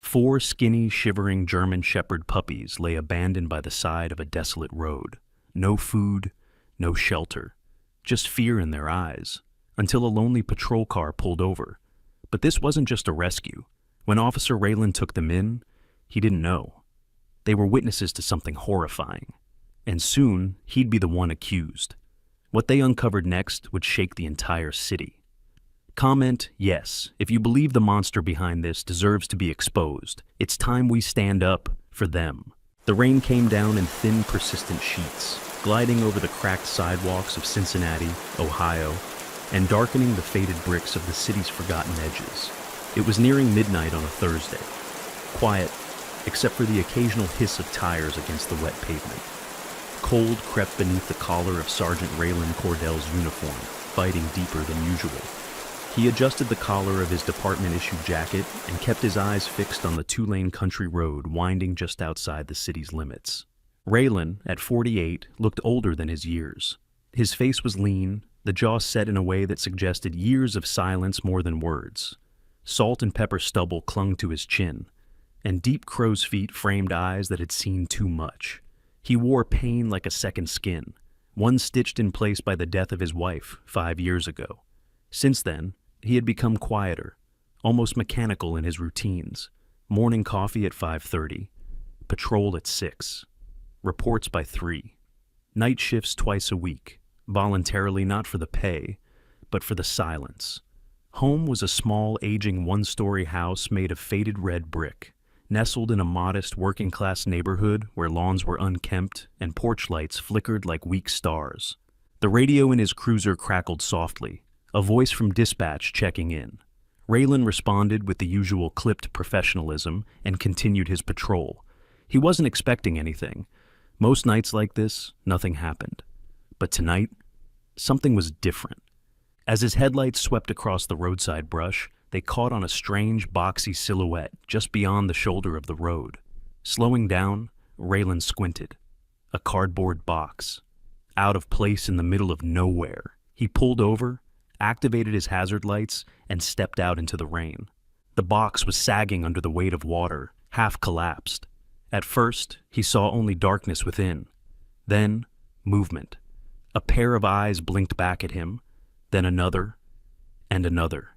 4 skinny, shivering German Shepherd puppies lay abandoned by the side of a desolate road. No food, no shelter, just fear in their eyes, until a lonely patrol car pulled over. But this wasn't just a rescue. When Officer Raylan took them in, he didn't know. They were witnesses to something horrifying, and soon he'd be the one accused. What they uncovered next would shake the entire city. Comment yes if you believe the monster behind this deserves to be exposed. It's time we stand up for them. The rain came down in thin, persistent sheets, gliding over the cracked sidewalks of Cincinnati, Ohio, and darkening the faded bricks of the city's forgotten edges. It was nearing midnight on a Thursday. Quiet, except for the occasional hiss of tires against the wet pavement. Cold crept beneath the collar of Sergeant Raylan Cordell's uniform, biting deeper than usual. He adjusted the collar of his department-issued jacket and kept his eyes fixed on the 2-lane country road winding just outside the city's limits. Raylan, at 48, looked older than his years. His face was lean, the jaw set in a way that suggested years of silence more than words. Salt and pepper stubble clung to his chin, and deep crow's feet framed eyes that had seen too much. He wore pain like a second skin, one stitched in place by the death of his wife 5 years ago. Since then, he had become quieter, almost mechanical in his routines. Morning coffee at 5:30, patrol at 6, reports by 3, night shifts twice a week, voluntarily not for the pay, but for the silence. Home was a small, aging 1-story house made of faded red brick, nestled in a modest working-class neighborhood where lawns were unkempt and porch lights flickered like weak stars. The radio in his cruiser crackled softly, a voice from dispatch checking in. Raylan responded with the usual clipped professionalism and continued his patrol. He wasn't expecting anything. Most nights like this, nothing happened. But tonight, something was different. As his headlights swept across the roadside brush, they caught on a strange, boxy silhouette just beyond the shoulder of the road. Slowing down, Raylan squinted. A cardboard box. Out of place in the middle of nowhere. He pulled over, activated his hazard lights, and stepped out into the rain. The box was sagging under the weight of water, half collapsed. At first, he saw only darkness within. Then, movement. A pair of eyes blinked back at him, then another, and another.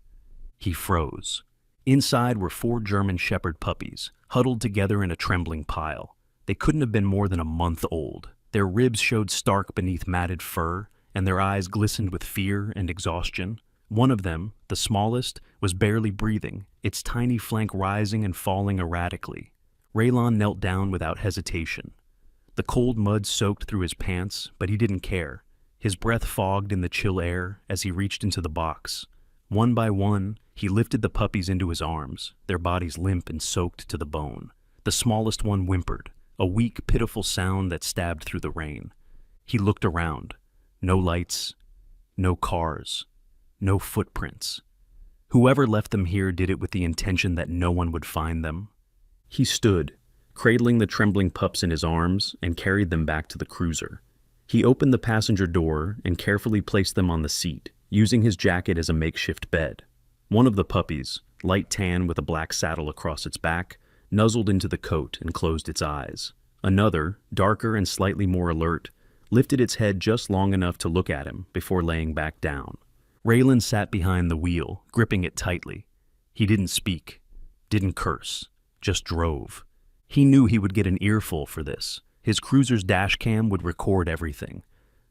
He froze. Inside were 4 German Shepherd puppies, huddled together in a trembling pile. They couldn't have been more than a month old. Their ribs showed stark beneath matted fur, and their eyes glistened with fear and exhaustion. One of them, the smallest, was barely breathing, its tiny flank rising and falling erratically. Raylan knelt down without hesitation. The cold mud soaked through his pants, but he didn't care. His breath fogged in the chill air as he reached into the box. One by one, he lifted the puppies into his arms, their bodies limp and soaked to the bone. The smallest one whimpered, a weak, pitiful sound that stabbed through the rain. He looked around. No lights, no cars, no footprints. Whoever left them here did it with the intention that no one would find them. He stood, cradling the trembling pups in his arms, and carried them back to the cruiser. He opened the passenger door and carefully placed them on the seat, using his jacket as a makeshift bed. One of the puppies, light tan with a black saddle across its back, nuzzled into the coat and closed its eyes. Another, darker and slightly more alert, lifted its head just long enough to look at him before laying back down. Raylan sat behind the wheel, gripping it tightly. He didn't speak, didn't curse, just drove. He knew he would get an earful for this. His cruiser's dash cam would record everything.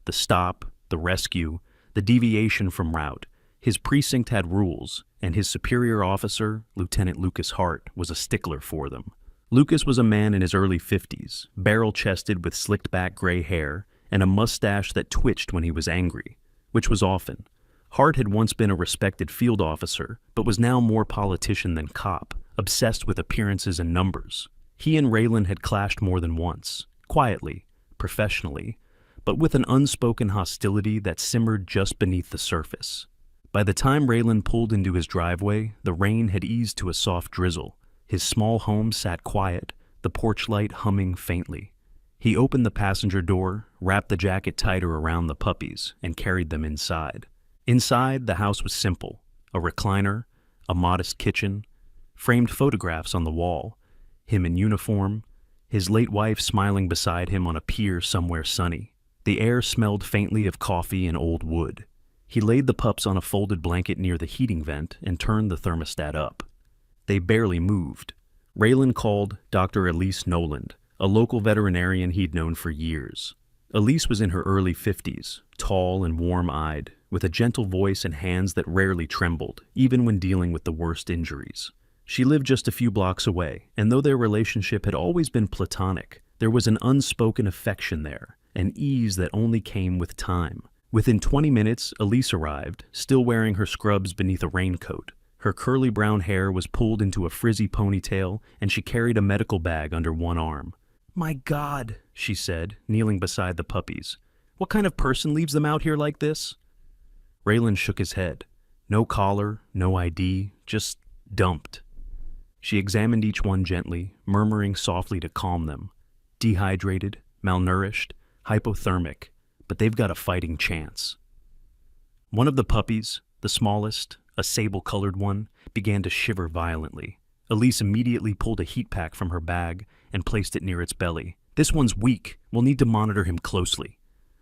The stop, the rescue, the deviation from route. His precinct had rules, and his superior officer, Lieutenant Lucas Hart, was a stickler for them. Lucas was a man in his early 50s, barrel-chested with slicked-back gray hair, and a mustache that twitched when he was angry, which was often. Hart had once been a respected field officer, but was now more politician than cop, obsessed with appearances and numbers. He and Raylan had clashed more than once, quietly, professionally, but with an unspoken hostility that simmered just beneath the surface. By the time Raylan pulled into his driveway, the rain had eased to a soft drizzle. His small home sat quiet, the porch light humming faintly. He opened the passenger door, wrapped the jacket tighter around the puppies, and carried them inside. Inside, the house was simple. A recliner, a modest kitchen, framed photographs on the wall, him in uniform, his late wife smiling beside him on a pier somewhere sunny. The air smelled faintly of coffee and old wood. He laid the pups on a folded blanket near the heating vent and turned the thermostat up. They barely moved. Raylan called Dr. Elise Noland, a local veterinarian he'd known for years. Elise was in her early 50s, tall and warm-eyed, with a gentle voice and hands that rarely trembled, even when dealing with the worst injuries. She lived just a few blocks away, and though their relationship had always been platonic, there was an unspoken affection there, an ease that only came with time. Within 20 minutes, Elise arrived, still wearing her scrubs beneath a raincoat. Her curly brown hair was pulled into a frizzy ponytail, and she carried a medical bag under one arm. "My God," she said, kneeling beside the puppies. "What kind of person leaves them out here like this?" Raylan shook his head. No collar, no ID, just dumped. She examined each one gently, murmuring softly to calm them. Dehydrated, malnourished, hypothermic, but they've got a fighting chance. One of the puppies, the smallest, a sable-colored one, began to shiver violently. Elise immediately pulled a heat pack from her bag and placed it near its belly. "This one's weak. We'll need to monitor him closely."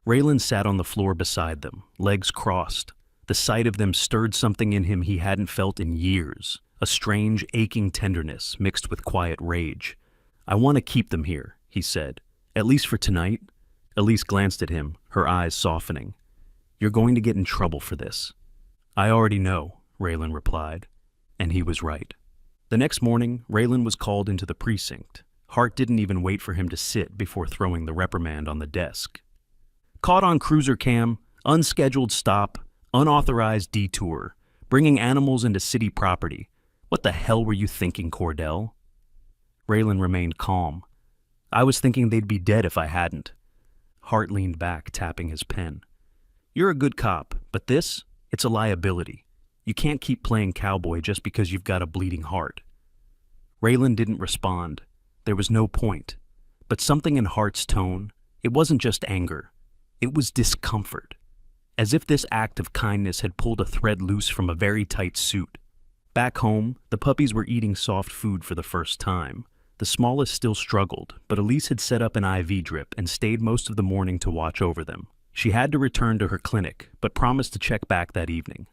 Raylan sat on the floor beside them, legs crossed. The sight of them stirred something in him he hadn't felt in years, a strange, aching tenderness mixed with quiet rage. "I want to keep them here," he said, "at least for tonight." Elise glanced at him, her eyes softening. "You're going to get in trouble for this." "I already know," Raylan replied, and he was right. The next morning, Raylan was called into the precinct. Hart didn't even wait for him to sit before throwing the reprimand on the desk. "Caught on cruiser cam, unscheduled stop, unauthorized detour, bringing animals into city property. What the hell were you thinking, Cordell?" Raylan remained calm. "I was thinking they'd be dead if I hadn't." Hart leaned back, tapping his pen. "You're a good cop, but this, it's a liability. You can't keep playing cowboy just because you've got a bleeding heart." Raylan didn't respond. There was no point. But something in Hart's tone, it wasn't just anger. It was discomfort. As if this act of kindness had pulled a thread loose from a very tight suit. Back home, the puppies were eating soft food for the first time. The smallest still struggled, but Elise had set up an IV drip and stayed most of the morning to watch over them. She had to return to her clinic, but promised to check back that evening.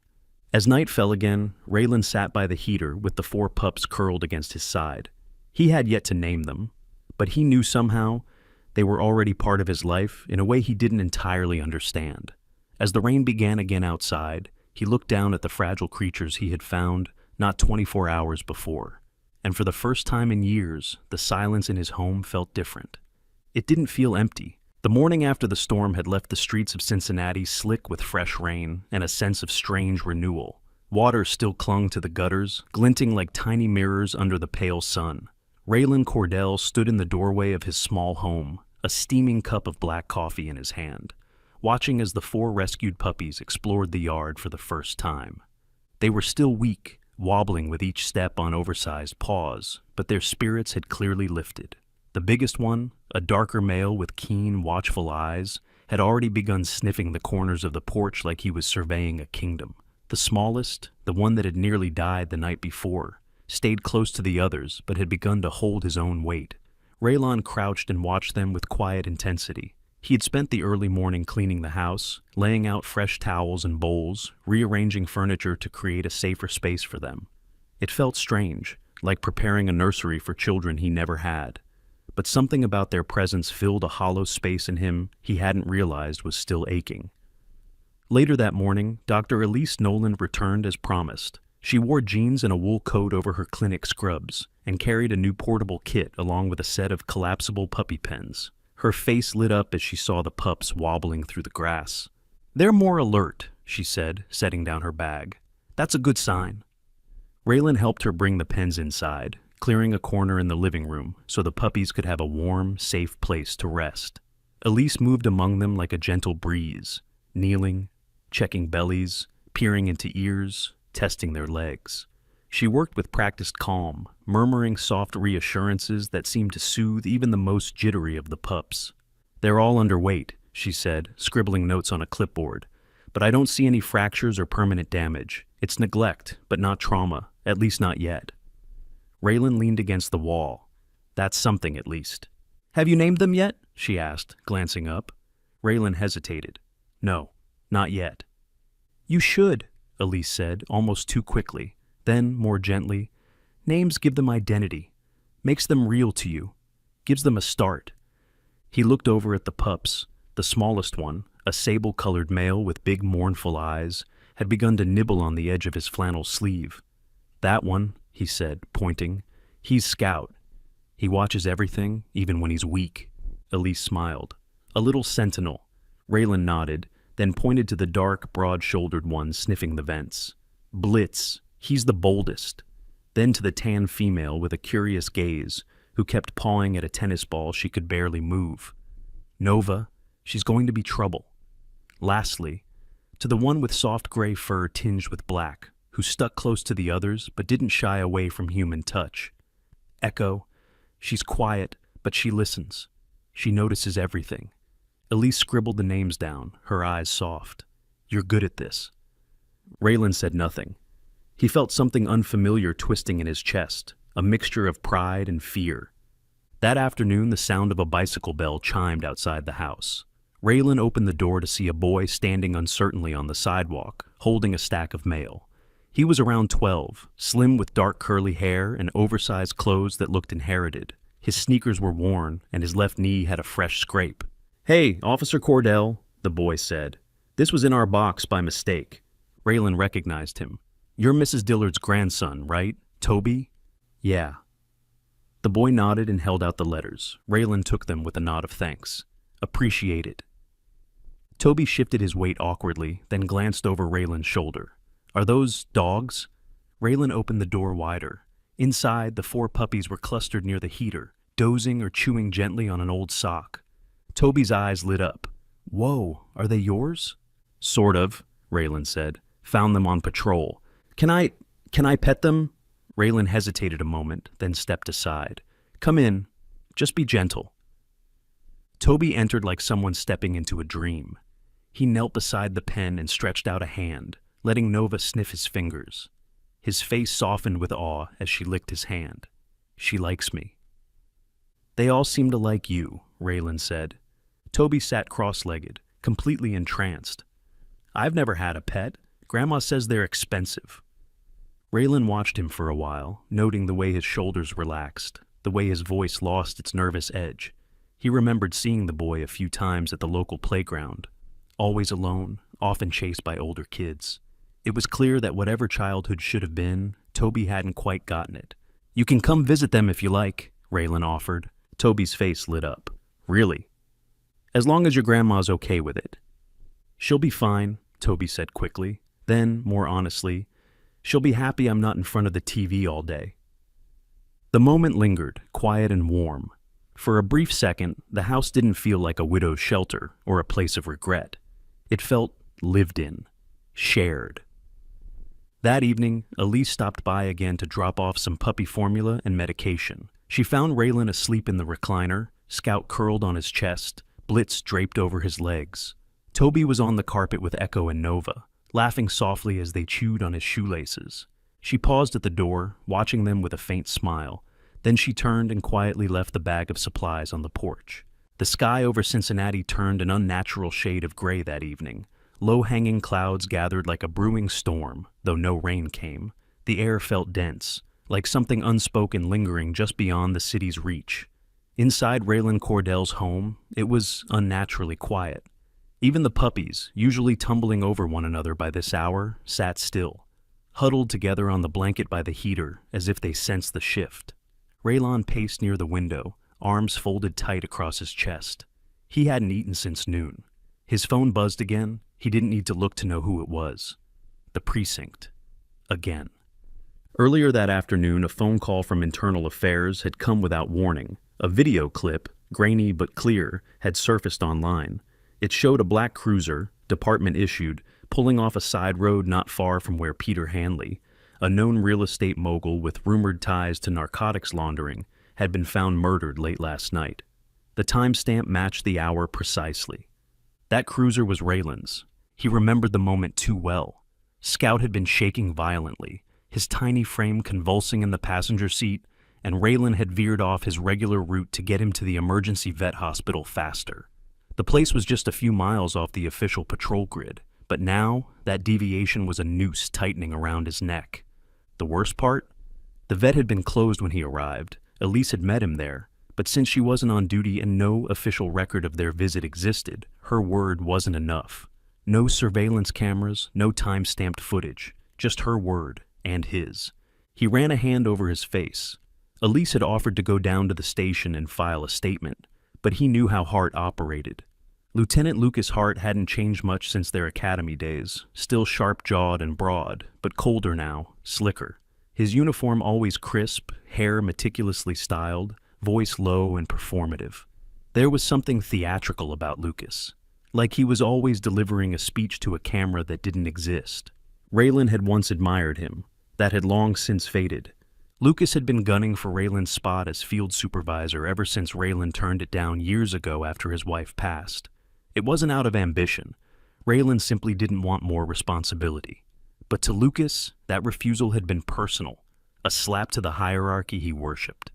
As night fell again, Raylan sat by the heater with the 4 pups curled against his side. He had yet to name them, but he knew somehow they were already part of his life in a way he didn't entirely understand. As the rain began again outside, he looked down at the fragile creatures he had found not 24 hours before. And for the first time in years, the silence in his home felt different. It didn't feel empty. The morning after the storm had left the streets of Cincinnati slick with fresh rain and a sense of strange renewal. Water still clung to the gutters, glinting like tiny mirrors under the pale sun. Raylan Cordell stood in the doorway of his small home, a steaming cup of black coffee in his hand, watching as the 4 rescued puppies explored the yard for the first time. They were still weak, wobbling with each step on oversized paws, but their spirits had clearly lifted. The biggest one, a darker male with keen, watchful eyes, had already begun sniffing the corners of the porch like he was surveying a kingdom. The smallest, the one that had nearly died the night before, stayed close to the others but had begun to hold his own weight. Raylan crouched and watched them with quiet intensity. He had spent the early morning cleaning the house, laying out fresh towels and bowls, rearranging furniture to create a safer space for them. It felt strange, like preparing a nursery for children he never had. But something about their presence filled a hollow space in him he hadn't realized was still aching. Later that morning, Dr. Elise Noland returned as promised. She wore jeans and a wool coat over her clinic scrubs, and carried a new portable kit along with a set of collapsible puppy pens. Her face lit up as she saw the pups wobbling through the grass. "They're more alert," she said, setting down her bag. "That's a good sign." Raylan helped her bring the pens inside, clearing a corner in the living room so the puppies could have a warm, safe place to rest. Elise moved among them like a gentle breeze, kneeling, checking bellies, peering into ears, testing their legs. She worked with practiced calm, murmuring soft reassurances that seemed to soothe even the most jittery of the pups. "They're all underweight," she said, scribbling notes on a clipboard. "But I don't see any fractures or permanent damage. It's neglect, but not trauma, at least not yet." Raylan leaned against the wall. That's something, at least. Have you named them yet? She asked, glancing up. Raylan hesitated. No, not yet. You should, Elise said, almost too quickly. Then, more gently, names give them identity, makes them real to you, gives them a start. He looked over at the pups. The smallest one, a sable-colored male with big mournful eyes, had begun to nibble on the edge of his flannel sleeve. That one, he said, pointing, he's Scout. He watches everything, even when he's weak. Elise smiled. A little sentinel. Raylan nodded, then pointed to the dark, broad-shouldered one sniffing the vents. Blitz. He's the boldest. Then to the tan female with a curious gaze, who kept pawing at a tennis ball she could barely move. Nova. She's going to be trouble. Lastly, to the one with soft gray fur tinged with black, who stuck close to the others but didn't shy away from human touch. Echo. She's quiet, but she listens. She notices everything. Elise scribbled the names down, her eyes soft. You're good at this. Raylan said nothing. He felt something unfamiliar twisting in his chest, a mixture of pride and fear. That afternoon, the sound of a bicycle bell chimed outside the house. Raylan opened the door to see a boy standing uncertainly on the sidewalk, holding a stack of mail. He was around 12, slim with dark curly hair and oversized clothes that looked inherited. His sneakers were worn, and his left knee had a fresh scrape. Hey, Officer Cordell, the boy said. This was in our box by mistake. Raylan recognized him. You're Mrs. Dillard's grandson, right? Toby? Yeah. The boy nodded and held out the letters. Raylan took them with a nod of thanks. Appreciated. Toby shifted his weight awkwardly, then glanced over Raylan's shoulder. Are those dogs? Raylan opened the door wider. Inside, the 4 puppies were clustered near the heater, dozing or chewing gently on an old sock. Toby's eyes lit up. Whoa, are they yours? Sort of, Raylan said. Found them on patrol. Can I pet them? Raylan hesitated a moment, then stepped aside. Come in. Just be gentle. Toby entered like someone stepping into a dream. He knelt beside the pen and stretched out a hand, letting Nova sniff his fingers. His face softened with awe as she licked his hand. She likes me. They all seem to like you, Raylan said. Toby sat cross-legged, completely entranced. I've never had a pet. Grandma says they're expensive. Raylan watched him for a while, noting the way his shoulders relaxed, the way his voice lost its nervous edge. He remembered seeing the boy a few times at the local playground. Always alone, often chased by older kids. It was clear that whatever childhood should have been, Toby hadn't quite gotten it. You can come visit them if you like, Raylan offered. Toby's face lit up. Really? As long as your grandma's okay with it. She'll be fine, Toby said quickly. Then, more honestly, she'll be happy I'm not in front of the TV all day. The moment lingered, quiet and warm. For a brief second, the house didn't feel like a widow's shelter or a place of regret. It felt lived in, shared. That evening, Elise stopped by again to drop off some puppy formula and medication. She found Raylan asleep in the recliner, Scout curled on his chest, Blitz draped over his legs. Toby was on the carpet with Echo and Nova, laughing softly as they chewed on his shoelaces. She paused at the door, watching them with a faint smile. Then she turned and quietly left the bag of supplies on the porch. The sky over Cincinnati turned an unnatural shade of gray that evening. Low-hanging clouds gathered like a brewing storm, though no rain came. The air felt dense, like something unspoken lingering just beyond the city's reach. Inside Raylan Cordell's home, it was unnaturally quiet. Even the puppies, usually tumbling over one another by this hour, sat still, huddled together on the blanket by the heater as if they sensed the shift. Raylan paced near the window, arms folded tight across his chest. He hadn't eaten since noon. His phone buzzed again. He didn't need to look to know who it was. The precinct. Again. Earlier that afternoon, a phone call from Internal Affairs had come without warning. A video clip, grainy but clear, had surfaced online. It showed a black cruiser, department issued, pulling off a side road not far from where Peter Hanley, a known real estate mogul with rumored ties to narcotics laundering, had been found murdered late last night. The timestamp matched the hour precisely. That cruiser was Raylan's. He remembered the moment too well. Scout had been shaking violently, his tiny frame convulsing in the passenger seat, and Raylan had veered off his regular route to get him to the emergency vet hospital faster. The place was just a few miles off the official patrol grid, but now that deviation was a noose tightening around his neck. The worst part? The vet had been closed when he arrived. Elise had met him there, but since she wasn't on duty and no official record of their visit existed, her word wasn't enough. No surveillance cameras, no time-stamped footage, just her word and his. He ran a hand over his face. Elise had offered to go down to the station and file a statement, but he knew how Hart operated. Lieutenant Lucas Hart hadn't changed much since their academy days, still sharp-jawed and broad, but colder now, slicker. His uniform always crisp, hair meticulously styled, voice low and performative. There was something theatrical about Lucas, like he was always delivering a speech to a camera that didn't exist. Raylan had once admired him. That had long since faded. Lucas had been gunning for Raylan's spot as field supervisor ever since Raylan turned it down years ago after his wife passed. It wasn't out of ambition. Raylan simply didn't want more responsibility. But to Lucas, that refusal had been personal, a slap to the hierarchy he worshipped.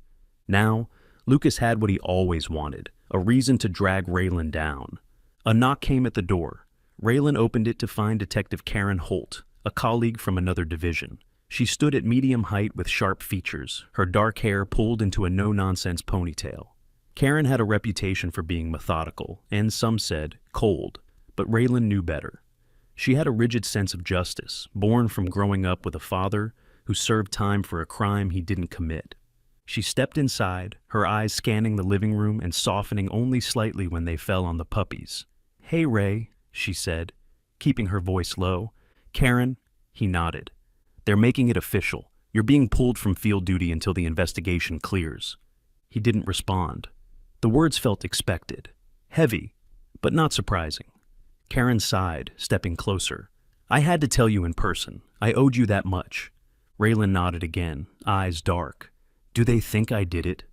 Now, Lucas had what he always wanted, a reason to drag Raylan down. A knock came at the door. Raylan opened it to find Detective Karen Holt, a colleague from another division. She stood at medium height with sharp features, her dark hair pulled into a no-nonsense ponytail. Karen had a reputation for being methodical, and some said, cold, but Raylan knew better. She had a rigid sense of justice, born from growing up with a father who served time for a crime he didn't commit. She stepped inside, her eyes scanning the living room and softening only slightly when they fell on the puppies. "Hey, Ray," she said, keeping her voice low. "Karen," he nodded. "They're making it official. You're being pulled from field duty until the investigation clears." He didn't respond. The words felt expected, heavy, but not surprising. Karen sighed, stepping closer. "I had to tell you in person. I owed you that much." Raylan nodded again, eyes dark. "Do they think I did it?"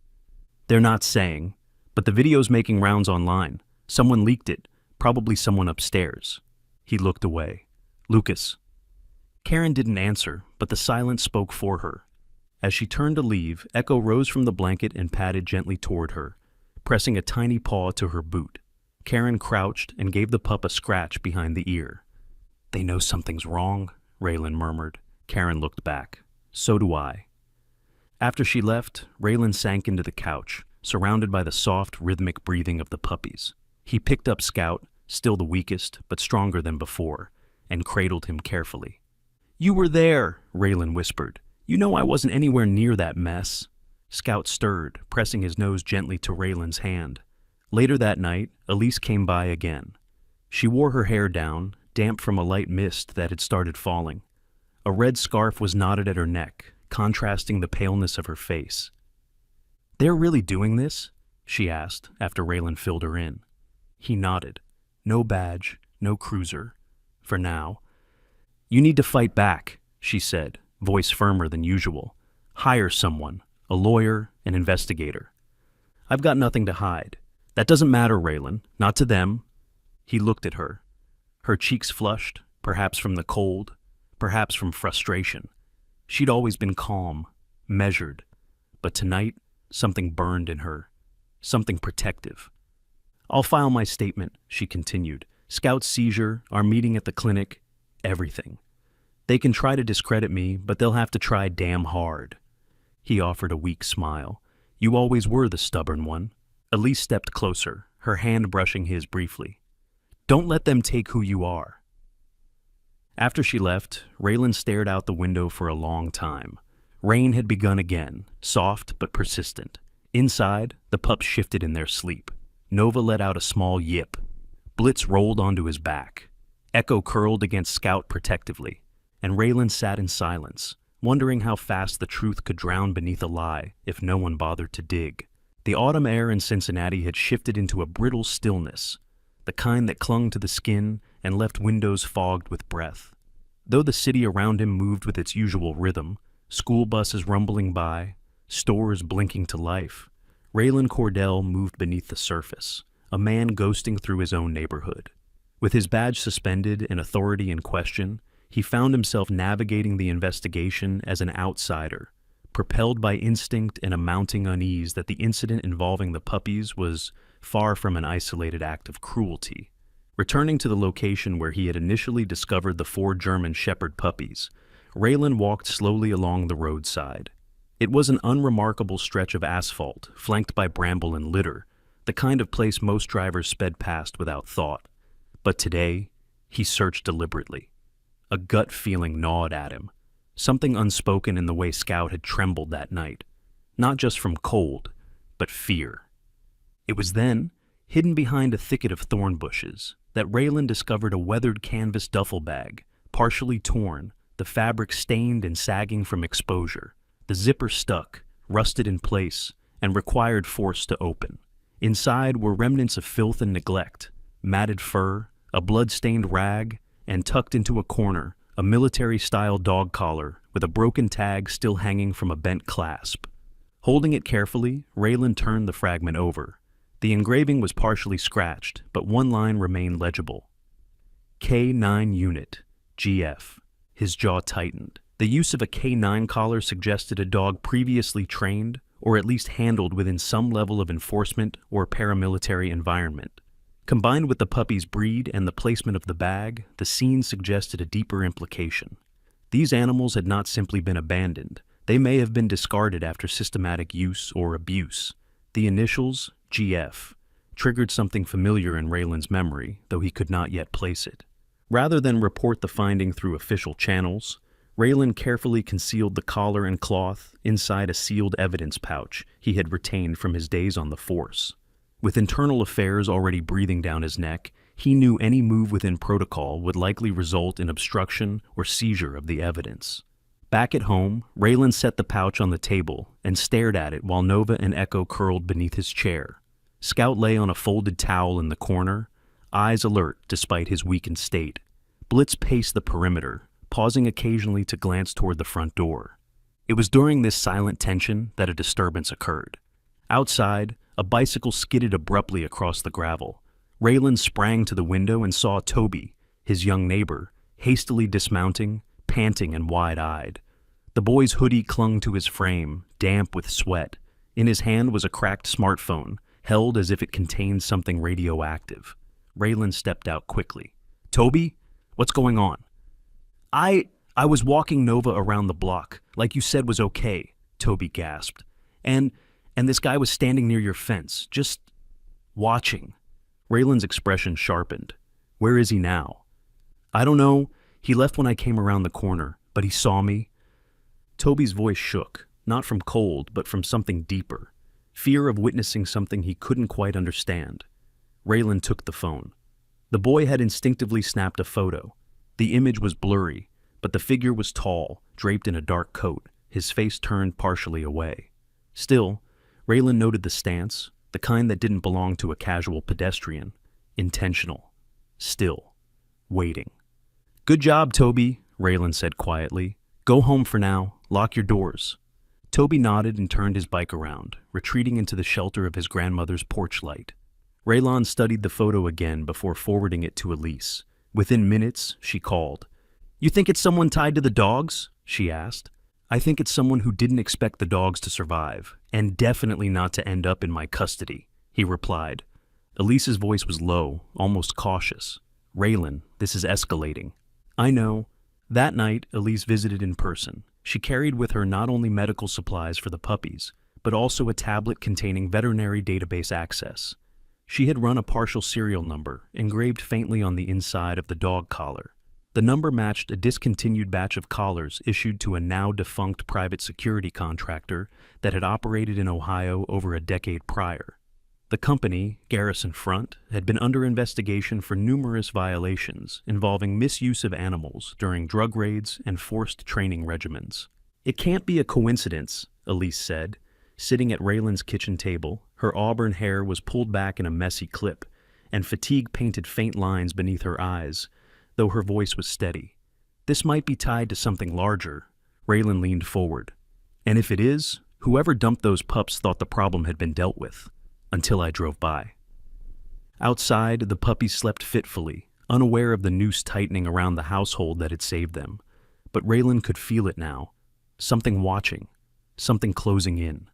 "They're not saying, but the video's making rounds online. Someone leaked it, probably someone upstairs." He looked away. "Lucas." Karen didn't answer, but the silence spoke for her. As she turned to leave, Echo rose from the blanket and padded gently toward her, pressing a tiny paw to her boot. Karen crouched and gave the pup a scratch behind the ear. "They know something's wrong," Raylan murmured. Karen looked back. "So do I." After she left, Raylan sank into the couch, surrounded by the soft, rhythmic breathing of the puppies. He picked up Scout, still the weakest, but stronger than before, and cradled him carefully. "You were there," Raylan whispered. "You know I wasn't anywhere near that mess." Scout stirred, pressing his nose gently to Raylan's hand. Later that night, Elise came by again. She wore her hair down, damp from a light mist that had started falling. A red scarf was knotted at her neck, contrasting the paleness of her face. "They're really doing this?" she asked, after Raylan filled her in. He nodded. "No badge, no cruiser. For now." "You need to fight back," she said, voice firmer than usual. "Hire someone, a lawyer, an investigator." "I've got nothing to hide." "That doesn't matter, Raylan, not to them." He looked at her. Her cheeks flushed, perhaps from the cold, perhaps from frustration. She'd always been calm, measured, but tonight something burned in her, something protective. "I'll file my statement," she continued. "Scout's seizure, our meeting at the clinic, everything. They can try to discredit me, but they'll have to try damn hard." He offered a weak smile. "You always were the stubborn one." Elise stepped closer, her hand brushing his briefly. "Don't let them take who you are." After she left, Raylan stared out the window for a long time. Rain had begun again, soft but persistent. Inside, the pups shifted in their sleep. Nova let out a small yip. Blitz rolled onto his back. Echo curled against Scout protectively, and Raylan sat in silence, wondering how fast the truth could drown beneath a lie if no one bothered to dig. The autumn air in Cincinnati had shifted into a brittle stillness, the kind that clung to the skin and left windows fogged with breath. Though the city around him moved with its usual rhythm, school buses rumbling by, stores blinking to life, Raylan Cordell moved beneath the surface, a man ghosting through his own neighborhood. With his badge suspended and authority in question, he found himself navigating the investigation as an outsider, propelled by instinct and a mounting unease that the incident involving the puppies was far from an isolated act of cruelty. Returning to the location where he had initially discovered the 4 German Shepherd puppies, Raylan walked slowly along the roadside. It was an unremarkable stretch of asphalt, flanked by bramble and litter, the kind of place most drivers sped past without thought. But today, he searched deliberately. A gut feeling gnawed at him, something unspoken in the way Scout had trembled that night, not just from cold, but fear. It was then, hidden behind a thicket of thorn bushes, that Raylan discovered a weathered canvas duffel bag, partially torn, the fabric stained and sagging from exposure. The zipper stuck, rusted in place, and required force to open. Inside were remnants of filth and neglect, matted fur, a blood-stained rag, and tucked into a corner, a military-style dog collar with a broken tag still hanging from a bent clasp. Holding it carefully, Raylan turned the fragment over. The engraving was partially scratched, but one line remained legible. K9 Unit, GF. His jaw tightened. The use of a K9 collar suggested a dog previously trained, or at least handled within some level of enforcement or paramilitary environment. Combined with the puppy's breed and the placement of the bag, the scene suggested a deeper implication. These animals had not simply been abandoned. They may have been discarded after systematic use or abuse. The initials, GF, triggered something familiar in Raylan's memory, though he could not yet place it. Rather than report the finding through official channels, Raylan carefully concealed the collar and cloth inside a sealed evidence pouch he had retained from his days on the force. With internal affairs already breathing down his neck, he knew any move within protocol would likely result in obstruction or seizure of the evidence. Back at home, Raylan set the pouch on the table and stared at it while Nova and Echo curled beneath his chair. Scout lay on a folded towel in the corner, eyes alert despite his weakened state. Blitz paced the perimeter, pausing occasionally to glance toward the front door. It was during this silent tension that a disturbance occurred. Outside, a bicycle skidded abruptly across the gravel. Raylan sprang to the window and saw Toby, his young neighbor, hastily dismounting, panting and wide-eyed. The boy's hoodie clung to his frame, damp with sweat. In his hand was a cracked smartphone, held as if it contained something radioactive. Raylan stepped out quickly. "Toby, what's going on?" I was walking Nova around the block, like you said was okay," Toby gasped. And this guy was standing near your fence, just watching." Raylan's expression sharpened. "Where is he now?" "I don't know. He left when I came around the corner, but he saw me." Toby's voice shook, not from cold, but from something deeper. Fear of witnessing something he couldn't quite understand. Raylan took the phone. The boy had instinctively snapped a photo. The image was blurry, but the figure was tall, draped in a dark coat, his face turned partially away. Still, Raylan noted the stance, the kind that didn't belong to a casual pedestrian. Intentional. Still. Waiting. "Good job, Toby," Raylan said quietly. "Go home for now. Lock your doors." Toby nodded and turned his bike around, retreating into the shelter of his grandmother's porch light. Raylan studied the photo again before forwarding it to Elise. Within minutes, she called. "You think it's someone tied to the dogs?" she asked. "I think it's someone who didn't expect the dogs to survive, and definitely not to end up in my custody," he replied. Elise's voice was low, almost cautious. "Raylan, this is escalating." "I know." That night, Elise visited in person. She carried with her not only medical supplies for the puppies, but also a tablet containing veterinary database access. She had run a partial serial number, engraved faintly on the inside of the dog collar. The number matched a discontinued batch of collars issued to a now-defunct private security contractor that had operated in Ohio over a decade prior. The company, Garrison Front, had been under investigation for numerous violations involving misuse of animals during drug raids and forced training regimens. "It can't be a coincidence," Elise said. Sitting at Raylan's kitchen table, her auburn hair was pulled back in a messy clip, and fatigue painted faint lines beneath her eyes, though her voice was steady. "This might be tied to something larger." Raylan leaned forward. "And if it is, whoever dumped those pups thought the problem had been dealt with. Until I drove by." Outside, the puppies slept fitfully, unaware of the noose tightening around the household that had saved them. But Raylan could feel it now. Something watching. something closing in.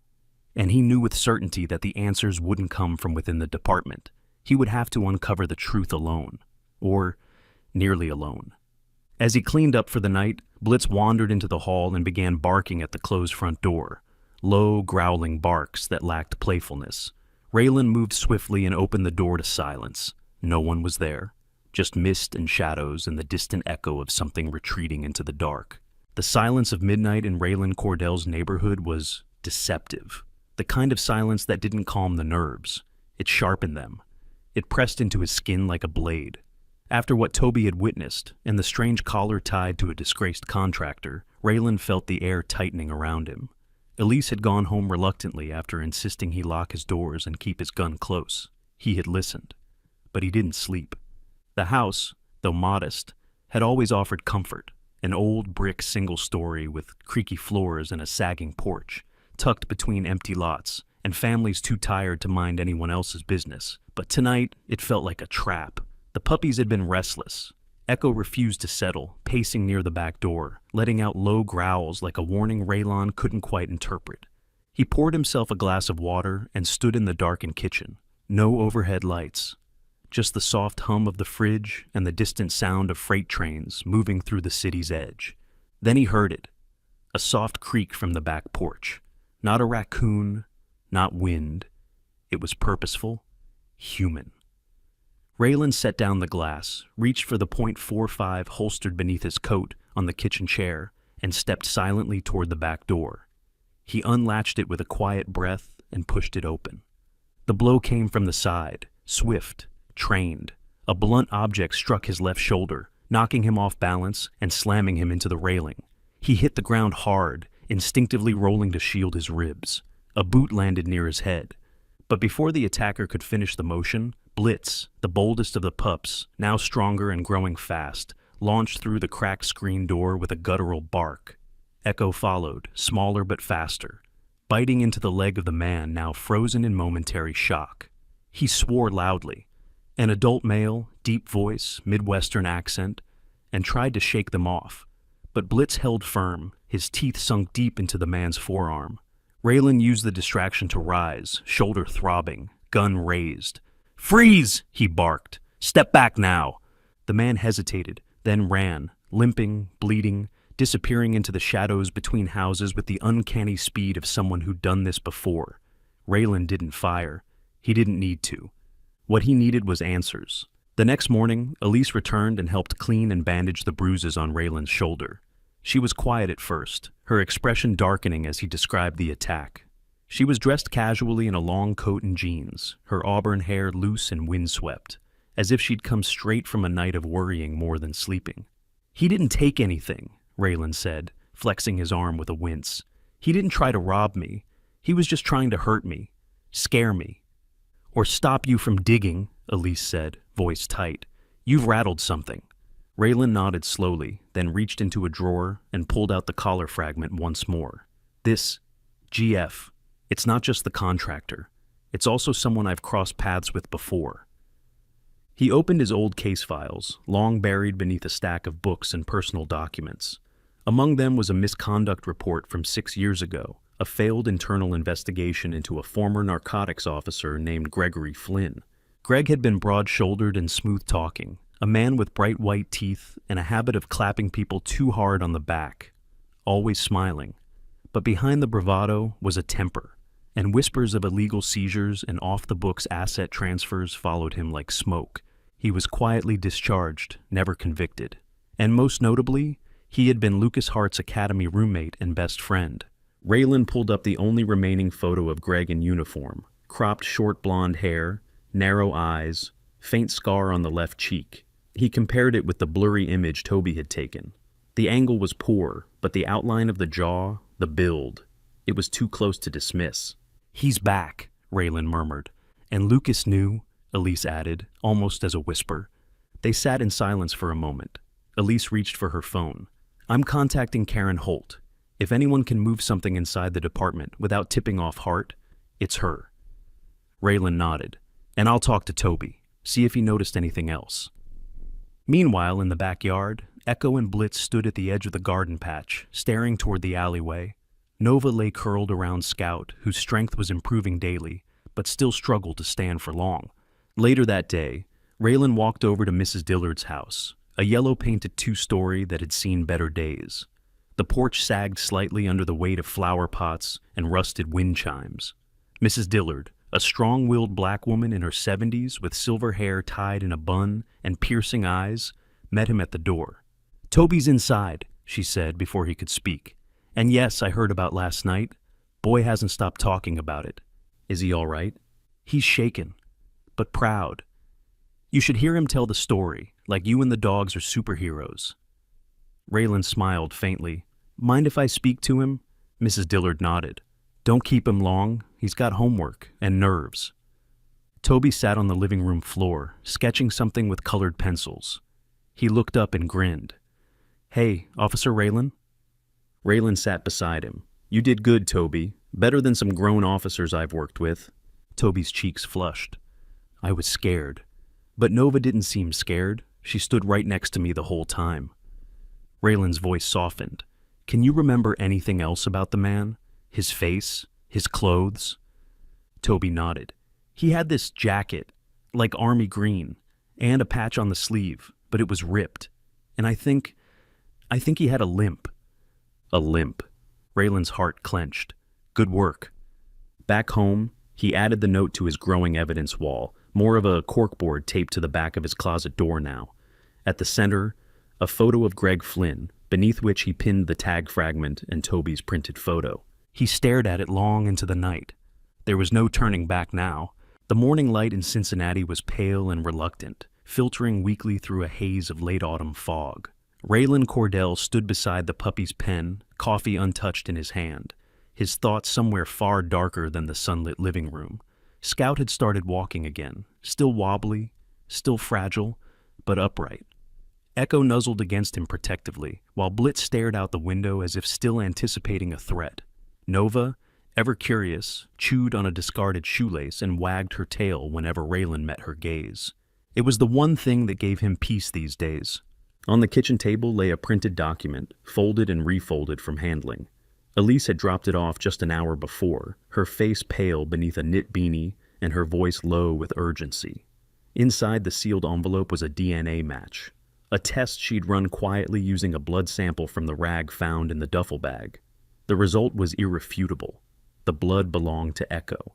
And he knew with certainty that the answers wouldn't come from within the department. He would have to uncover the truth alone, or nearly alone. As he cleaned up for the night, Blitz wandered into the hall and began barking at the closed front door. Low, growling barks that lacked playfulness. Raylan moved swiftly and opened the door to silence. No one was there, just mist and shadows and the distant echo of something retreating into the dark. The silence of midnight in Raylan Cordell's neighborhood was deceptive. The kind of silence that didn't calm the nerves. It sharpened them. It pressed into his skin like a blade. After what Toby had witnessed, and the strange collar tied to a disgraced contractor, Raylan felt the air tightening around him. Elise had gone home reluctantly after insisting he lock his doors and keep his gun close. He had listened, but he didn't sleep. The house, though modest, had always offered comfort, an old brick single-story with creaky floors and a sagging porch, tucked between empty lots, and families too tired to mind anyone else's business. But tonight, it felt like a trap. The puppies had been restless. Echo refused to settle, pacing near the back door, letting out low growls like a warning Raylan couldn't quite interpret. He poured himself a glass of water and stood in the darkened kitchen. No overhead lights, just the soft hum of the fridge and the distant sound of freight trains moving through the city's edge. Then he heard it, a soft creak from the back porch. Not a raccoon, not wind. It was purposeful, human. Raylan set down the glass, reached for the .45 holstered beneath his coat on the kitchen chair, and stepped silently toward the back door. He unlatched it with a quiet breath and pushed it open. The blow came from the side, swift, trained. A blunt object struck his left shoulder, knocking him off balance and slamming him into the railing. He hit the ground hard, instinctively rolling to shield his ribs. A boot landed near his head. But before the attacker could finish the motion, Blitz, the boldest of the pups, now stronger and growing fast, launched through the cracked screen door with a guttural bark. Echo followed, smaller but faster, biting into the leg of the man now frozen in momentary shock. He swore loudly, an adult male, deep voice, Midwestern accent, and tried to shake them off. But Blitz held firm, his teeth sunk deep into the man's forearm. Raylan used the distraction to rise, shoulder throbbing, gun raised. "Freeze!" he barked. "Step back now!" The man hesitated, then ran, limping, bleeding, disappearing into the shadows between houses with the uncanny speed of someone who'd done this before. Raylan didn't fire. He didn't need to. What he needed was answers. The next morning, Elise returned and helped clean and bandage the bruises on Raylan's shoulder. She was quiet at first, her expression darkening as he described the attack. She was dressed casually in a long coat and jeans, her auburn hair loose and windswept, as if she'd come straight from a night of worrying more than sleeping. "He didn't take anything," Raylan said, flexing his arm with a wince. "He didn't try to rob me. He was just trying to hurt me, scare me." "Or stop you from digging," Elise said, voice tight. "You've rattled something." Raylan nodded slowly, then reached into a drawer and pulled out the collar fragment once more. "This, GF, it's not just the contractor. It's also someone I've crossed paths with before." He opened his old case files, long buried beneath a stack of books and personal documents. Among them was a misconduct report from 6 years ago, a failed internal investigation into a former narcotics officer named Gregory Flynn. Greg had been broad-shouldered and smooth-talking, a man with bright white teeth and a habit of clapping people too hard on the back, always smiling. But behind the bravado was a temper, and whispers of illegal seizures and off-the-books asset transfers followed him like smoke. He was quietly discharged, never convicted. And most notably, he had been Lucas Hart's academy roommate and best friend. Raylan pulled up the only remaining photo of Greg in uniform, cropped short blonde hair, narrow eyes, faint scar on the left cheek. He compared it with the blurry image Toby had taken. The angle was poor, but the outline of the jaw, the build, it was too close to dismiss. "He's back," Raylan murmured. "And Lucas knew," Elise added, almost as a whisper. They sat in silence for a moment. Elise reached for her phone. "I'm contacting Karen Holt. If anyone can move something inside the department without tipping off Hart, it's her." Raylan nodded. "And I'll talk to Toby, see if he noticed anything else." Meanwhile, in the backyard, Echo and Blitz stood at the edge of the garden patch, staring toward the alleyway. Nova lay curled around Scout, whose strength was improving daily, but still struggled to stand for long. Later that day, Raylan walked over to Mrs. Dillard's house, a yellow-painted two-story that had seen better days. The porch sagged slightly under the weight of flower pots and rusted wind chimes. Mrs. Dillard, a strong-willed black woman in her 70s with silver hair tied in a bun and piercing eyes, met him at the door. "Toby's inside," she said before he could speak. "And yes, I heard about last night. Boy hasn't stopped talking about it. Is he all right?" "He's shaken, but proud. You should hear him tell the story, like you and the dogs are superheroes." Raylan smiled faintly. "Mind if I speak to him?" Mrs. Dillard nodded. "Don't keep him long. He's got homework and nerves." Toby sat on the living room floor, sketching something with colored pencils. He looked up and grinned. "Hey, Officer Raylan?" Raylan sat beside him. "You did good, Toby. Better than some grown officers I've worked with." Toby's cheeks flushed. "I was scared. But Nova didn't seem scared. She stood right next to me the whole time." Raylan's voice softened. "Can you remember anything else about the man? His face? His clothes?" Toby nodded. "He had this jacket, like army green, and a patch on the sleeve, but it was ripped. And I think he had a limp." A limp. Raylan's heart clenched. Good work. Back home, he added the note to his growing evidence wall, more of a corkboard taped to the back of his closet door now. At the center, a photo of Greg Flynn, beneath which he pinned the tag fragment and Toby's printed photo. He stared at it long into the night. There was no turning back now. The morning light in Cincinnati was pale and reluctant, filtering weakly through a haze of late autumn fog. Raylan Cordell stood beside the puppy's pen, coffee untouched in his hand, his thoughts somewhere far darker than the sunlit living room. Scout had started walking again, still wobbly, still fragile, but upright. Echo nuzzled against him protectively, while Blitz stared out the window as if still anticipating a threat. Nova, ever curious, chewed on a discarded shoelace and wagged her tail whenever Raylan met her gaze. It was the one thing that gave him peace these days. On the kitchen table lay a printed document, folded and refolded from handling. Elise had dropped it off just an hour before, her face pale beneath a knit beanie and her voice low with urgency. Inside the sealed envelope was a DNA match, a test she'd run quietly using a blood sample from the rag found in the duffel bag. The result was irrefutable. The blood belonged to Echo.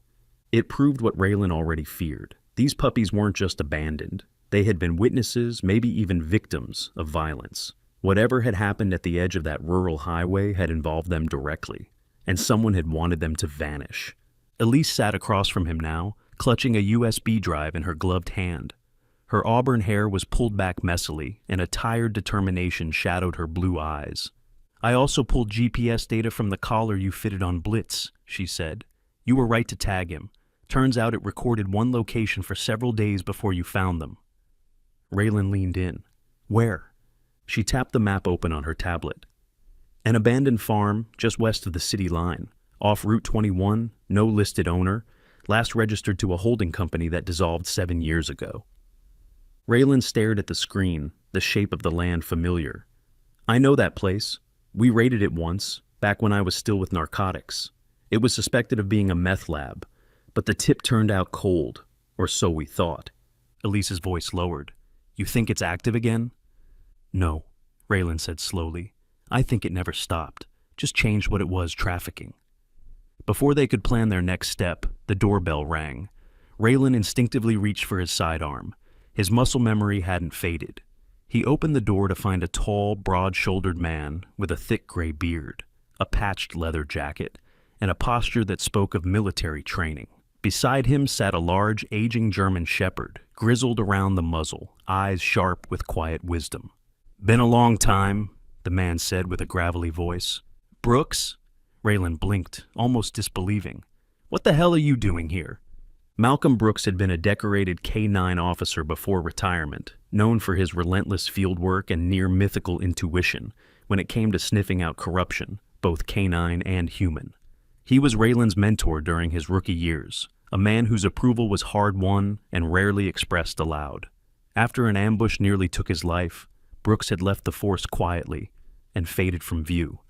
It proved what Raylan already feared. These puppies weren't just abandoned. They had been witnesses, maybe even victims, of violence. Whatever had happened at the edge of that rural highway had involved them directly, and someone had wanted them to vanish. Elise sat across from him now, clutching a USB drive in her gloved hand. Her auburn hair was pulled back messily, and a tired determination shadowed her blue eyes. "I also pulled GPS data from the collar you fitted on Blitz," she said. "You were right to tag him. Turns out it recorded one location for several days before you found them." Raylan leaned in. "Where?" She tapped the map open on her tablet. "An abandoned farm just west of the city line, off Route 21, no listed owner, last registered to a holding company that dissolved 7 years ago." Raylan stared at the screen, the shape of the land familiar. "I know that place. We raided it once, back when I was still with narcotics. It was suspected of being a meth lab, but the tip turned out cold, or so we thought." Elise's voice lowered. "You think it's active again?" "No," Raylan said slowly. "I think it never stopped, just changed what it was trafficking." Before they could plan their next step, the doorbell rang. Raylan instinctively reached for his sidearm. His muscle memory hadn't faded. He opened the door to find a tall, broad-shouldered man with a thick gray beard, a patched leather jacket, and a posture that spoke of military training. Beside him sat a large, aging German shepherd, grizzled around the muzzle, eyes sharp with quiet wisdom. "Been a long time," the man said with a gravelly voice. "Brooks?" Raylan blinked, almost disbelieving. "What the hell are you doing here?" Malcolm Brooks had been a decorated K-9 officer before retirement, known for his relentless field work and near-mythical intuition when it came to sniffing out corruption, both canine and human. He was Raylan's mentor during his rookie years, a man whose approval was hard-won and rarely expressed aloud. After an ambush nearly took his life, Brooks had left the force quietly and faded from view.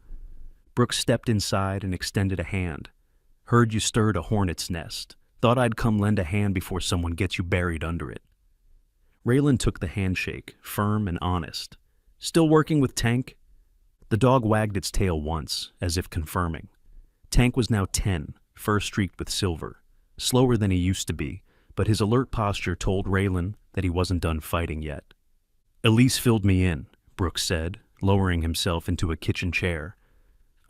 Brooks stepped inside and extended a hand. Heard you stirred a hornet's nest. Thought I'd come lend a hand before someone gets you buried under it. Raylan took the handshake, firm and honest. Still working with Tank? The dog wagged its tail once, as if confirming. Tank was now 10, fur streaked with silver. Slower than he used to be, but his alert posture told Raylan that he wasn't done fighting yet. Elise filled me in, Brooks said, lowering himself into a kitchen chair.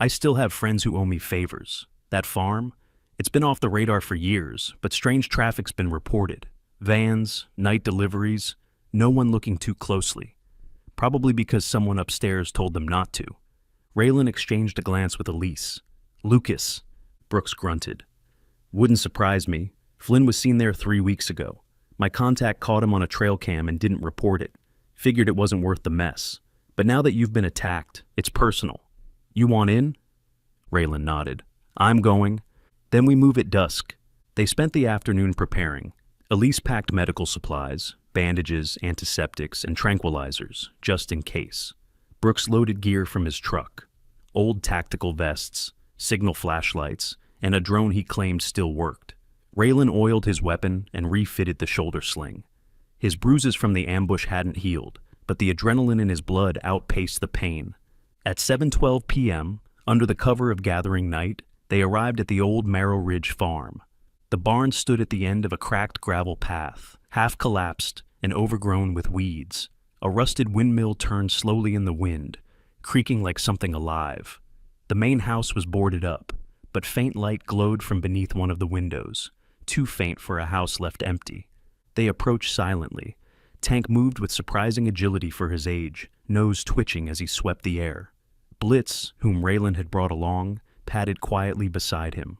I still have friends who owe me favors. That farm? It's been off the radar for years, but strange traffic's been reported. Vans, night deliveries, no one looking too closely. Probably because someone upstairs told them not to. Raylan exchanged a glance with Elise. Lucas, Brooks grunted. Wouldn't surprise me. Flynn was seen there 3 weeks ago. My contact caught him on a trail cam and didn't report it. Figured it wasn't worth the mess. But now that you've been attacked, it's personal. You want in? Raylan nodded. I'm going. Then we move at dusk. They spent the afternoon preparing. Elise packed medical supplies, bandages, antiseptics, and tranquilizers, just in case. Brooks loaded gear from his truck. Old tactical vests, signal flashlights, and a drone he claimed still worked. Raylan oiled his weapon and refitted the shoulder sling. His bruises from the ambush hadn't healed, but the adrenaline in his blood outpaced the pain. At 7:12 p.m., under the cover of gathering night, they arrived at the old Marrow Ridge farm. The barn stood at the end of a cracked gravel path, half collapsed and overgrown with weeds. A rusted windmill turned slowly in the wind, creaking like something alive. The main house was boarded up, but faint light glowed from beneath one of the windows, too faint for a house left empty. They approached silently. Tank moved with surprising agility for his age, nose twitching as he swept the air. Blitz, whom Raylan had brought along, padded quietly beside him.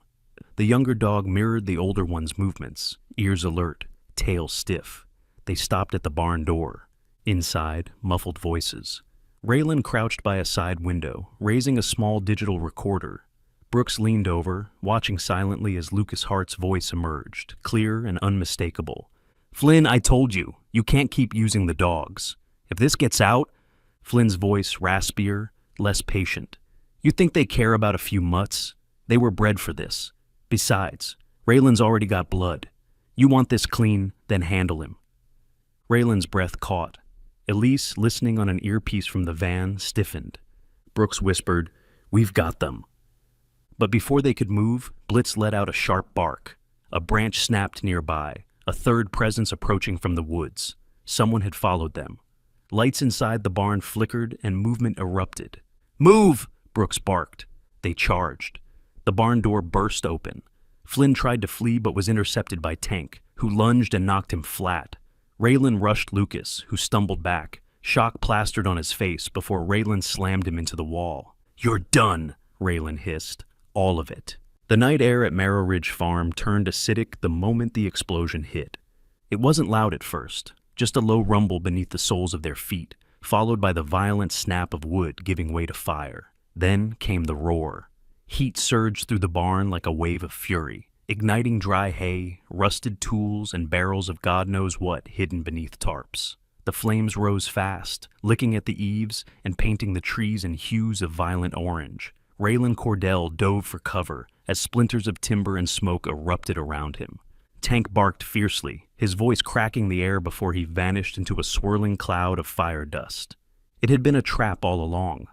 The younger dog mirrored the older one's movements, ears alert, tail stiff. They stopped at the barn door. Inside, muffled voices. Raylan crouched by a side window, raising a small digital recorder. Brooks leaned over, watching silently as Lucas Hart's voice emerged, clear and unmistakable. Flynn, I told you, you can't keep using the dogs. If this gets out, Flynn's voice raspier, less patient. You think they care about a few mutts? They were bred for this. Besides, Raylan's already got blood. You want this clean, then handle him. Raylan's breath caught. Elise, listening on an earpiece from the van, stiffened. Brooks whispered, We've got them. But before they could move, Blitz let out a sharp bark. A branch snapped nearby, a third presence approaching from the woods. Someone had followed them. Lights inside the barn flickered and movement erupted. Move! Brooks barked. They charged. The barn door burst open. Flynn tried to flee but was intercepted by Tank, who lunged and knocked him flat. Raylan rushed Lucas, who stumbled back, shock plastered on his face before Raylan slammed him into the wall. You're done, Raylan hissed. All of it. The night air at Marrow Ridge Farm turned acidic the moment the explosion hit. It wasn't loud at first, just a low rumble beneath the soles of their feet, followed by the violent snap of wood giving way to fire. Then came the roar. Heat surged through the barn like a wave of fury, igniting dry hay, rusted tools, and barrels of God knows what hidden beneath tarps. The flames rose fast, licking at the eaves and painting the trees in hues of violent orange. Raylan Cordell dove for cover as splinters of timber and smoke erupted around him. Tank barked fiercely, his voice cracking the air before he vanished into a swirling cloud of fire dust. It had been a trap all along.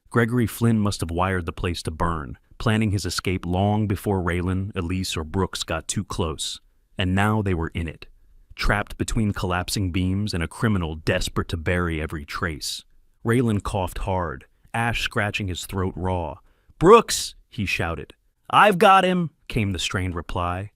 Gregory Flynn must have wired the place to burn, planning his escape long before Raylan, Elise, or Brooks got too close. And now they were in it, trapped between collapsing beams and a criminal desperate to bury every trace. Raylan coughed hard, ash scratching his throat raw. Brooks! He shouted. I've got him, came the strained reply.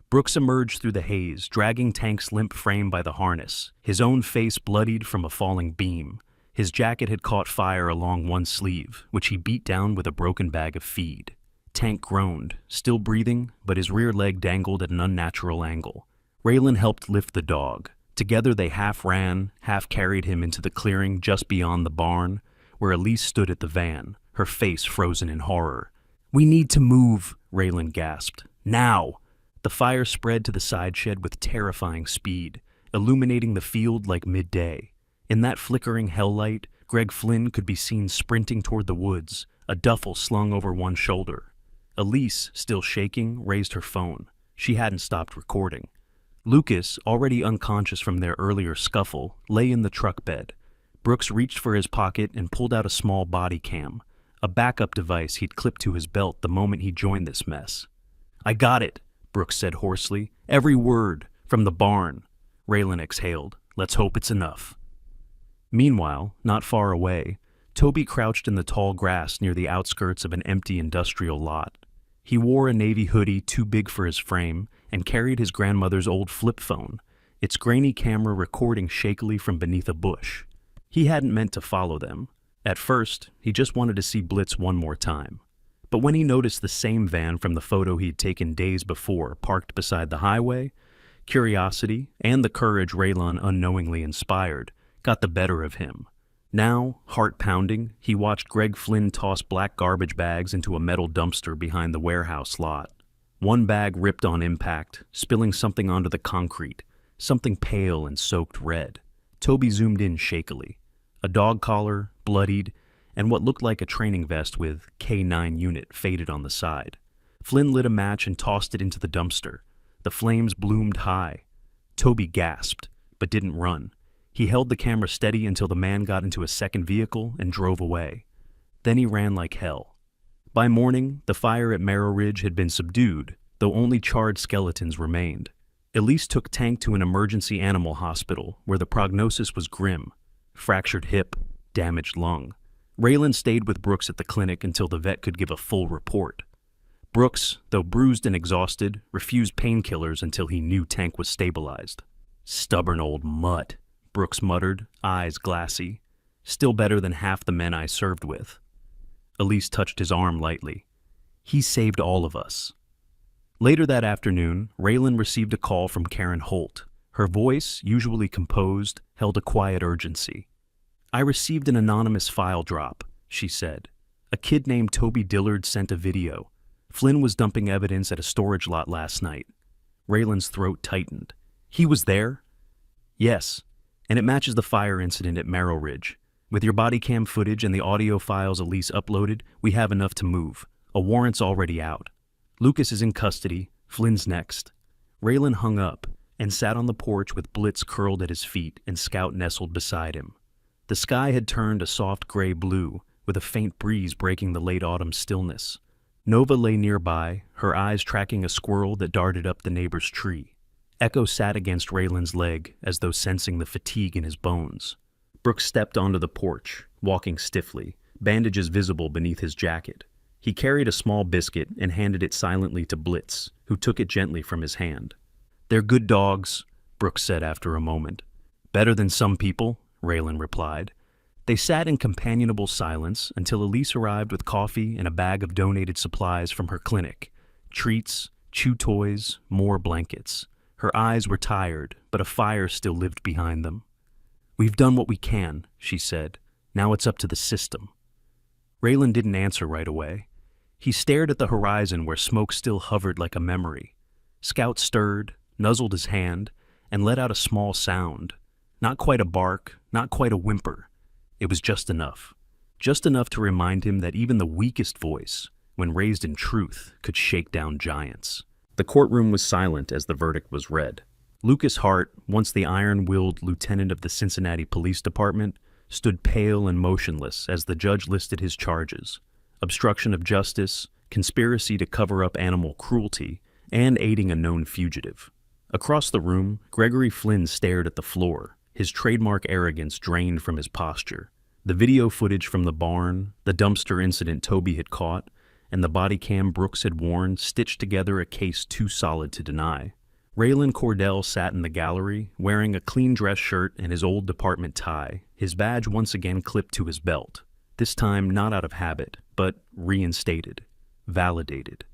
Brooks emerged through the haze, dragging Tank's limp frame by the harness, his own face bloodied from a falling beam. His jacket had caught fire along one sleeve, which he beat down with a broken bag of feed. Tank groaned, still breathing, but his rear leg dangled at an unnatural angle. Raylan helped lift the dog. Together they half ran, half carried him into the clearing just beyond the barn, where Elise stood at the van, her face frozen in horror. We need to move, Raylan gasped. Now! The fire spread to the side shed with terrifying speed, illuminating the field like midday. In that flickering hell light, Greg Flynn could be seen sprinting toward the woods, a duffel slung over one shoulder. Elise, still shaking, raised her phone. She hadn't stopped recording. Lucas, already unconscious from their earlier scuffle, lay in the truck bed. Brooks reached for his pocket and pulled out a small body cam, a backup device he'd clipped to his belt the moment he joined this mess. "I got it," Brooks said hoarsely. "Every word, from the barn." Raylan exhaled. "Let's hope it's enough." Meanwhile, not far away, Toby crouched in the tall grass near the outskirts of an empty industrial lot. He wore a navy hoodie too big for his frame and carried his grandmother's old flip phone, its grainy camera recording shakily from beneath a bush. He hadn't meant to follow them. At first, he just wanted to see Blitz one more time. But when he noticed the same van from the photo he'd taken days before parked beside the highway, curiosity, and the courage Raylan unknowingly inspired, got the better of him. Now, heart pounding, he watched Greg Flynn toss black garbage bags into a metal dumpster behind the warehouse lot. One bag ripped on impact, spilling something onto the concrete, something pale and soaked red. Toby zoomed in shakily. A dog collar, bloodied, and what looked like a training vest with K9 unit faded on the side. Flynn lit a match and tossed it into the dumpster. The flames bloomed high. Toby gasped, but didn't run. He held the camera steady until the man got into a second vehicle and drove away. Then he ran like hell. By morning, the fire at Marrow Ridge had been subdued, though only charred skeletons remained. Elise took Tank to an emergency animal hospital where the prognosis was grim. Fractured hip, damaged lung. Raylan stayed with Brooks at the clinic until the vet could give a full report. Brooks, though bruised and exhausted, refused painkillers until he knew Tank was stabilized. "Stubborn old mutt," Brooks muttered, eyes glassy. "Still better than half the men I served with." Elise touched his arm lightly. "He saved all of us." Later that afternoon, Raylan received a call from Karen Holt. Her voice, usually composed, held a quiet urgency. "I received an anonymous file drop," she said. "A kid named Toby Dillard sent a video. Flynn was dumping evidence at a storage lot last night." Raylan's throat tightened. "He was there?" "Yes, and it matches the fire incident at Marrow Ridge. With your body cam footage and the audio files Elise uploaded, we have enough to move. A warrant's already out. Lucas is in custody. Flynn's next." Raylan hung up and sat on the porch with Blitz curled at his feet and Scout nestled beside him. The sky had turned a soft gray blue, with a faint breeze breaking the late autumn stillness. Nova lay nearby, her eyes tracking a squirrel that darted up the neighbor's tree. Echo sat against Raylan's leg, as though sensing the fatigue in his bones. Brooks stepped onto the porch, walking stiffly, bandages visible beneath his jacket. He carried a small biscuit and handed it silently to Blitz, who took it gently from his hand. "They're good dogs," Brooks said after a moment. "Better than some people," Raylan replied. They sat in companionable silence until Elise arrived with coffee and a bag of donated supplies from her clinic. Treats, chew toys, more blankets. Her eyes were tired, but a fire still lived behind them. "We've done what we can," she said. "Now it's up to the system." Raylan didn't answer right away. He stared at the horizon where smoke still hovered like a memory. Scout stirred, nuzzled his hand, and let out a small sound. Not quite a bark, not quite a whimper. It was just enough. Just enough to remind him that even the weakest voice, when raised in truth, could shake down giants. The courtroom was silent as the verdict was read. Lucas Hart, once the iron-willed lieutenant of the Cincinnati Police Department, stood pale and motionless as the judge listed his charges: obstruction of justice, conspiracy to cover up animal cruelty, and aiding a known fugitive. Across the room, Gregory Flynn stared at the floor, his trademark arrogance drained from his posture. The video footage from the barn, the dumpster incident Toby had caught, and the body cam Brooks had worn stitched together a case too solid to deny. Raylan Cordell sat in the gallery, wearing a clean dress shirt and his old department tie, his badge once again clipped to his belt, this time not out of habit, but reinstated, validated.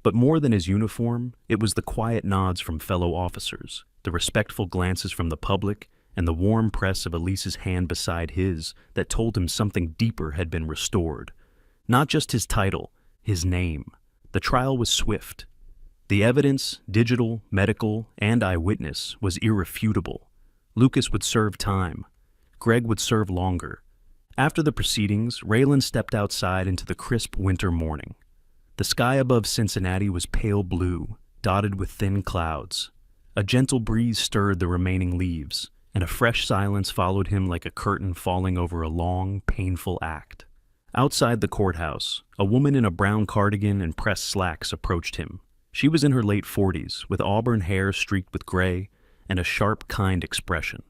But more than his uniform, it was the quiet nods from fellow officers, the respectful glances from the public, and the warm press of Elise's hand beside his that told him something deeper had been restored. Not just his title, his name. The trial was swift. The evidence, digital, medical, and eyewitness, was irrefutable. Lucas would serve time. Greg would serve longer. After the proceedings, Raylan stepped outside into the crisp winter morning. The sky above Cincinnati was pale blue, dotted with thin clouds. A gentle breeze stirred the remaining leaves, and a fresh silence followed him like a curtain falling over a long, painful act. Outside the courthouse, a woman in a brown cardigan and pressed slacks approached him. She was in her late 40s, with auburn hair streaked with gray and a sharp, kind expression.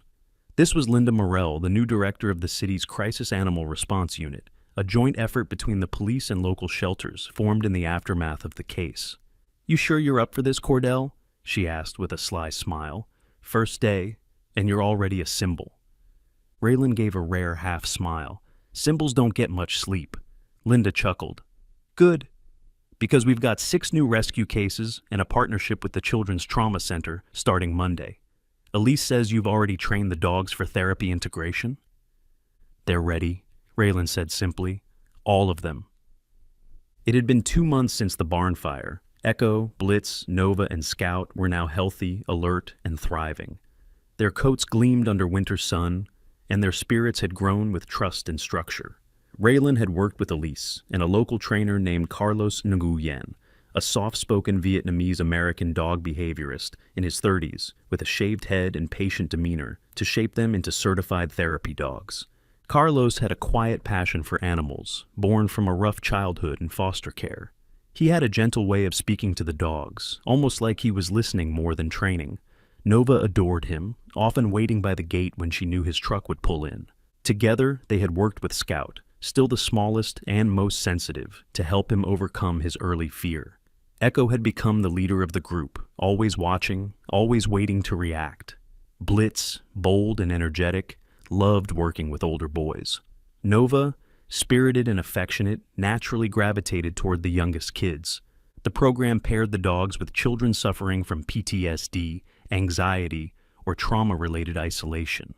This was Linda Morell, the new director of the city's Crisis Animal Response Unit, a joint effort between the police and local shelters formed in the aftermath of the case. "You sure you're up for this, Cordell?" she asked with a sly smile. "First day, and you're already a symbol." Raylan gave a rare half smile. "Symbols don't get much sleep." Linda chuckled. "Good, because we've got 6 new rescue cases and a partnership with the Children's Trauma Center starting Monday. Elise says you've already trained the dogs for therapy integration?" "They're ready," Raylan said simply. "All of them." It had been 2 months since the barn fire. Echo, Blitz, Nova, and Scout were now healthy, alert, and thriving. Their coats gleamed under winter sun, and their spirits had grown with trust and structure. Raylan had worked with Elise and a local trainer named Carlos Nguyen, a soft-spoken Vietnamese-American dog behaviorist in his 30s with a shaved head and patient demeanor to shape them into certified therapy dogs. Carlos had a quiet passion for animals, born from a rough childhood in foster care. He had a gentle way of speaking to the dogs, almost like he was listening more than training. Nova adored him, often waiting by the gate when she knew his truck would pull in. Together, they had worked with Scout, still the smallest and most sensitive, to help him overcome his early fear. Echo had become the leader of the group, always watching, always waiting to react. Blitz, bold and energetic, loved working with older boys. Nova, spirited and affectionate, naturally gravitated toward the youngest kids. The program paired the dogs with children suffering from PTSD, anxiety, or trauma-related isolation.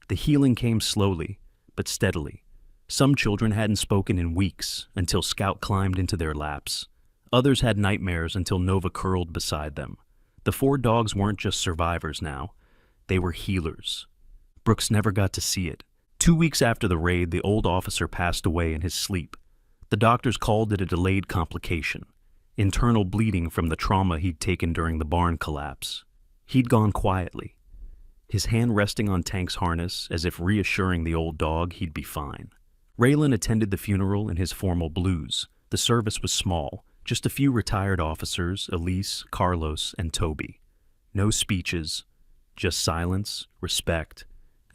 The healing came slowly, but steadily. Some children hadn't spoken in weeks until Scout climbed into their laps. Others had nightmares until Nova curled beside them. The 4 dogs weren't just survivors now. They were healers. Brooks never got to see it. 2 weeks after the raid, the old officer passed away in his sleep. The doctors called it a delayed complication, internal bleeding from the trauma he'd taken during the barn collapse. He'd gone quietly, his hand resting on Tank's harness as if reassuring the old dog he'd be fine. Raylan attended the funeral in his formal blues. The service was small, just a few retired officers, Elise, Carlos, and Toby. No speeches, just silence, respect,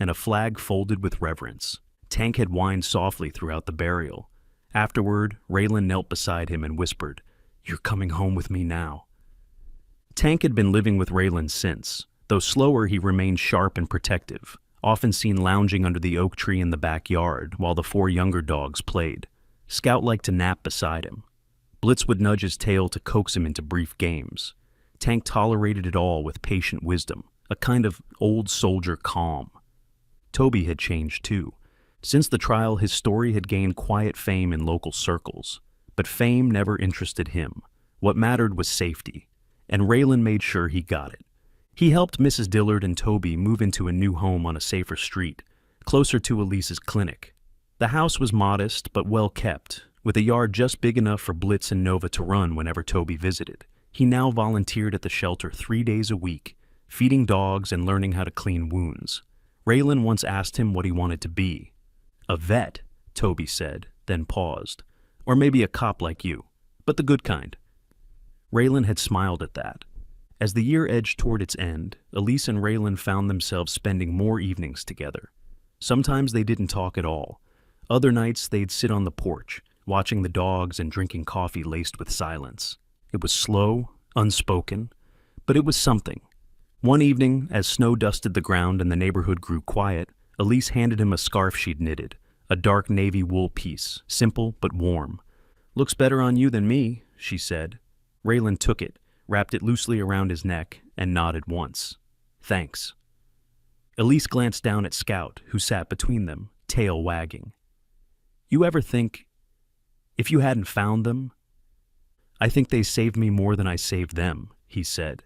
and a flag folded with reverence. Tank had whined softly throughout the burial. Afterward, Raylan knelt beside him and whispered, "You're coming home with me now." Tank had been living with Raylan since. Though slower, he remained sharp and protective, often seen lounging under the oak tree in the backyard while the 4 younger dogs played. Scout liked to nap beside him. Blitz would nudge his tail to coax him into brief games. Tank tolerated it all with patient wisdom, a kind of old soldier calm. Toby had changed too. Since the trial, his story had gained quiet fame in local circles. But fame never interested him. What mattered was safety, and Raylan made sure he got it. He helped Mrs. Dillard and Toby move into a new home on a safer street, closer to Elise's clinic. The house was modest but well kept, with a yard just big enough for Blitz and Nova to run whenever Toby visited. He now volunteered at the shelter 3 days a week, feeding dogs and learning how to clean wounds. Raylan once asked him what he wanted to be. "A vet," Toby said, then paused. "Or maybe a cop like you, but the good kind." Raylan had smiled at that. As the year edged toward its end, Elise and Raylan found themselves spending more evenings together. Sometimes they didn't talk at all. Other nights they'd sit on the porch, watching the dogs and drinking coffee laced with silence. It was slow, unspoken, but it was something. One evening, as snow dusted the ground and the neighborhood grew quiet, Elise handed him a scarf she'd knitted, a dark navy wool piece, simple but warm. "Looks better on you than me," she said. Raylan took it, wrapped it loosely around his neck, and nodded once. "Thanks." Elise glanced down at Scout, who sat between them, tail wagging. "You ever think, if you hadn't found them?" "I think they saved me more than I saved them," he said.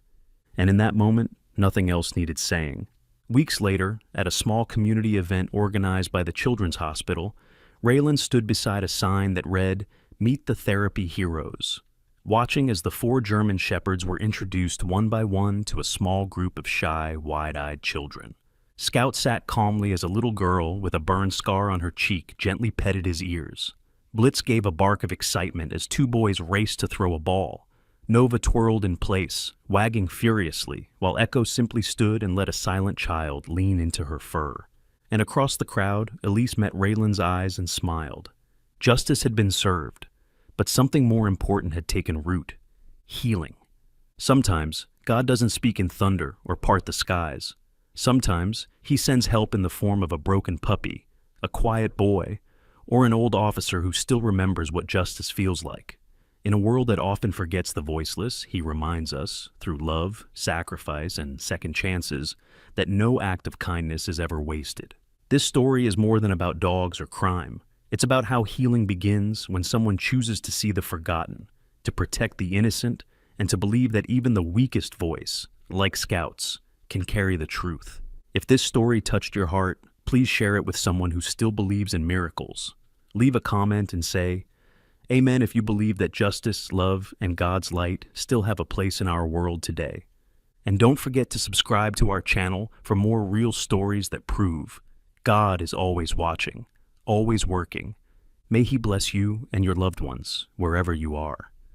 And in that moment, nothing else needed saying. Weeks later, at a small community event organized by the Children's Hospital, Raylan stood beside a sign that read, "Meet the Therapy Heroes," watching as the four German shepherds were introduced one by one to a small group of shy, wide-eyed children. Scout sat calmly as a little girl with a burn scar on her cheek gently petted his ears. Blitz gave a bark of excitement as two boys raced to throw a ball. Nova twirled in place, wagging furiously, while Echo simply stood and let a silent child lean into her fur. And across the crowd, Elise met Raylan's eyes and smiled. Justice had been served, but something more important had taken root: healing. Sometimes, God doesn't speak in thunder or part the skies. Sometimes, he sends help in the form of a broken puppy, a quiet boy, or an old officer who still remembers what justice feels like. In a world that often forgets the voiceless, he reminds us, through love, sacrifice, and second chances, that no act of kindness is ever wasted. This story is more than about dogs or crime. It's about how healing begins when someone chooses to see the forgotten, to protect the innocent, and to believe that even the weakest voice, like Scout's, can carry the truth. If this story touched your heart, please share it with someone who still believes in miracles. Leave a comment and say, "Amen," if you believe that justice, love, and God's light still have a place in our world today. And don't forget to subscribe to our channel for more real stories that prove God is always watching, always working. May He bless you and your loved ones wherever you are.